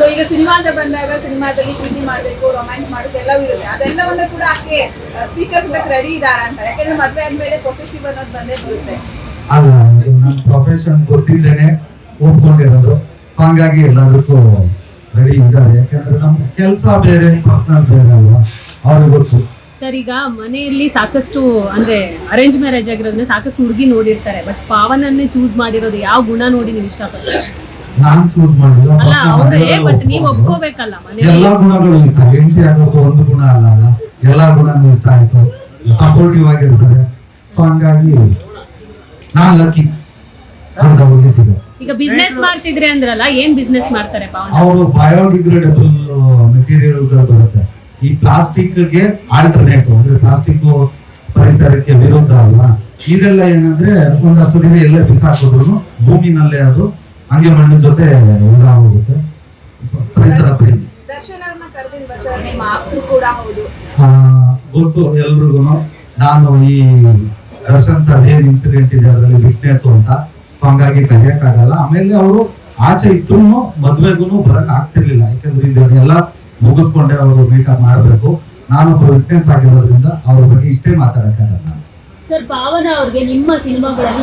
So ಈಗ cinema ಅಂತ ಬಂದಾಗ ಸಿನಿಮಾದಲ್ಲಿ ಪ್ರೀತಿ ಮಾಡ್ಬೇಕು, ರೊಮ್ಯಾನ್ಸ್ ಮಾಡ್ಬೇಕು ಎಲ್ಲವೂ ಇರುತ್ತೆ. ಅದೆಲ್ಲವನ್ನ ಕೂಡ ಆಕೆ ಸ್ವೀಕರಿಸೋದಕ್ಕೆ ರೆಡಿ ಇದಾರ ಅಂತ. ಯಾಕಂದ್ರೆ ಮದ್ವೆ ಆದ್ಮೇಲೆ ಪೊಸೆಸಿವ್ ಅನ್ನೋದು ಬಂದೇ ಬರುತ್ತೆ. ಅಲ್ಲ, ನನ್ನ ಪ್ರೊಫೆಷನ್ ಗೊತ್ತಿದ್ದೇನೆ ಒಪ್ಕೊಂಡಿರೋದು, ಹಾಗಾಗಿ ಎಲ್ಲದಕ್ಕೂ ರೆಡಿ ಇದ್ದಾರೆ. ಯಾಕಂದ್ರೆ ನಮ್ಮ ಕೆಲಸ ಬೇರೆ, ಪರ್ಸನಲ್ ಬೇರೆ ಅಲ್ವಾ, ಅವ್ರಿಗೆ ಗೊತ್ತು. ಸರ್, ಈಗ ಮನೆಯಲ್ಲಿ ಸಾಕಷ್ಟು ಅಂದ್ರೆ ಅರೇಂಜ್ ಮ್ಯಾರೇಜ್ ಆಗಿರೋದ್ರಿಂದ ಸಾಕಷ್ಟು ಹುಡುಗಿ ನೋಡಿರ್ತಾರೆ. ಬಟ್ ಪಾವನನ್ನೇ ಚೂಸ್ ಮಾಡಿರೋದು ಯಾವ ಗುಣ ನೋಡಿ ನೀವು ಇಷ್ಟಪಡ್ತೀರಾ? ನಾನ್ ಚೂಸ್ ಮಾಡಿಲ್ಲ, ಅಲ್ಲ ಅವರೇ, ಬಟ್ ನೀವು ಒಪ್ಕೋಬೇಕಲ್ಲ. ಎಲ್ಲಾ ಗುಣಗಳು ಇರ್ತಾರೆ, ಹೆಂಡತಿ ಆಗೋದು ಒಂದು ಗುಣ ಅಲ್ಲ ಅಲ್ಲ, ಎಲ್ಲಾ ಗುಣನೂ ಇಷ್ಟ ಆಯ್ತು, ಸಪೋರ್ಟಿವ್ ಆಗಿರ್ತಾರೆ. ಸೊ ಹಂಗಾಗಿ ನಾನ್ ಲಕ್ಕಿ ಅಂತ ಹೋಗಿಸಿದೆ. ಈಗ ಬಿಸ್ನೆಸ್ ಮಾಡ್ತಿದ್ರೆ ಅಂದ್ರಲ್ಲ, ಏನ್ ಬಿಸ್ನೆಸ್ ಮಾಡ್ತಾರೆ ಪಾವನ? ಅವರು ಬಯೋಡಿಗ್ರೇಡಬಲ್ ಮೆಟೀರಿಯಲ್ಗಳು ಬರುತ್ತೆ. ಈ ಪ್ಲಾಸ್ಟಿಕ್ಗೆ ಆಲ್ಟರ್ನೇಟ್, ಅಂದ್ರೆ ಪ್ಲಾಸ್ಟಿಕ್ ಪರಿಸರಕ್ಕೆ ವಿರುದ್ಧ ಅಲ್ವಾ. ಇದೆಲ್ಲ ಏನಂದ್ರೆ ಒಂದಷ್ಟು ದಿನ ಎಲ್ಲೇ ಬಿಸಾಕಿದ್ರು ಭೂಮಿನಲ್ಲೇ ಅದು ಹಂಗೆ ಮಣ್ಣಿನ ಜೊತೆ ಉಂಡ ಹೋಗುತ್ತೆ. ಪರಿಸರ ಪ್ರೇಮಿ ದರ್ಶನ್ ಅವ್ರನ್ನ ಕರೆದಿಲ್ವಾ ಸರ್? ನಿಮ್ಮ ಆಪ್ತರು ಕೂಡ ಹೌದು. ಗೊತ್ತು ಎಲ್ರಿಗೂ. ನಾನು ಈ ದರ್ಶನ್ ಸರ್ ಏನ್ ಇನ್ಸಿಡೆಂಟ್ ಇದೆ ಅದರಲ್ಲಿ ವಿಟ್ನೆಸ್ ಅಂತ, ಸೊ ಹಂಗಾಗಿ ಕರೆಯಕ್ಕಾಗಲ್ಲ. ಆಮೇಲೆ ಅವರು ಆಚೆ ಇಟ್ಟು ಮದ್ವೆಗೂ ಬರಕ್ ಆಗ್ತಿರ್ಲಿಲ್ಲ, ಯಾಕಂದ್ರೆ ಇದನ್ನೆಲ್ಲ ಮುಗಿಸ್ಕೊಂಡೆ ಅವರು ಮೀಟಪ್ ಮಾಡಬೇಕು. ನಾನೊಬ್ಬ ವಿಟ್ನೆಸ್ ಆಗಿರೋದ್ರಿಂದ ಅವ್ರ ಬಗ್ಗೆ ಇಷ್ಟೇ ಮಾತಾಡಕ್ಕಾಗಲ್ಲ. ಸರ್, ಪಾವನ ಅವ್ರಿಗೆ ನಿಮ್ಮ ಸಿನಿಮಾಗಳಲ್ಲಿ